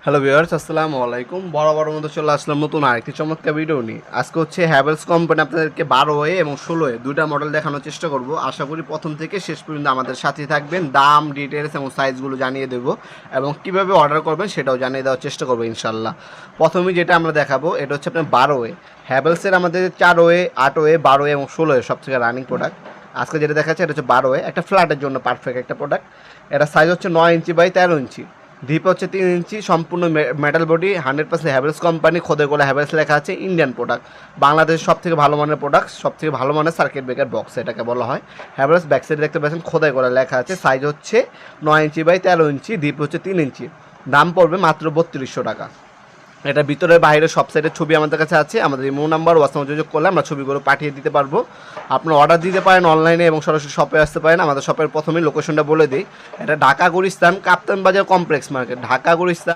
Hello viewers, আসসালামু আলাইকুম। বড় মতো চলে আসলাম নতুন আরেকটি চমৎকার ভিডিও নিয়ে। আজকে হচ্ছে হ্যাভেলস কোম্পানি আপনাদেরকে 12A এবং 16A দুইটা মডেল দেখানোর চেষ্টা করব। আশা করি প্রথম থেকে শেষ পর্যন্ত আমাদের সাথে থাকবেন। দাম, ডিটেলস এবং সাইজগুলো জানিয়ে দেব এবং কীভাবে অর্ডার করবেন সেটাও জানিয়ে দেওয়ার চেষ্টা করবো ইনশাল্লাহ। প্রথমে যেটা আমরা দেখাবো এটা হচ্ছে আপনার 12A। হ্যাভেলসের আমাদের 4A, 8A, 12A এবং 16A সব থেকে রানিং প্রোডাক্ট। আজকে যেটা দেখাচ্ছে এটা হচ্ছে 12A, একটা ফ্ল্যাটের জন্য পারফেক্ট একটা প্রোডাক্ট। এটা সাইজ হচ্ছে 9 ইঞ্চি বাই 13 ইঞ্চি। ডিপ হচ্ছে 3 ইঞ্চি, সম্পূর্ণ মেটাল বডি, 100% হ্যাভেলস কোম্পানি, খোদে করে হ্যাভেলস লেখা আছে, ইন্ডিয়ান প্রোডাক্ট। বাংলাদেশের সব থেকে ভালো মানের প্রোডাক্ট, সব থেকে ভালো মানের সার্কিট ব্রেকার বক্স এটাকে বলা হয়। হ্যাভেলস ব্যাক সাইডে দেখতে পাচ্ছেন খোদাই করে লেখা আছে। সাইজ হচ্ছে 9 ইঞ্চি বাই 13 ইঞ্চি, ডিপ হচ্ছে 3 ইঞ্চি। দাম পড়বে মাত্র 3200 টাকা। এটা ভিতরে বাইরে সব সাইডের ছবি আমাদের কাছে আছে। আমাদের ইমো নাম্বার হোয়াটসঅ্যাপ যোগাযোগ করলে আমরা ছবিগুলো পাঠিয়ে দিতে পারবো। আপনার অর্ডার দিতে পারেন অনলাইনে এবং সরাসরি শপে আসতে পারেন। আমাদের শপের প্রথমেই লোকেশনটা বলে দিই, এটা ঢাকা গুলিস্তান কাপ্তান বাজার কমপ্লেক্স মার্কেট, ঢাকা গুলিস্তান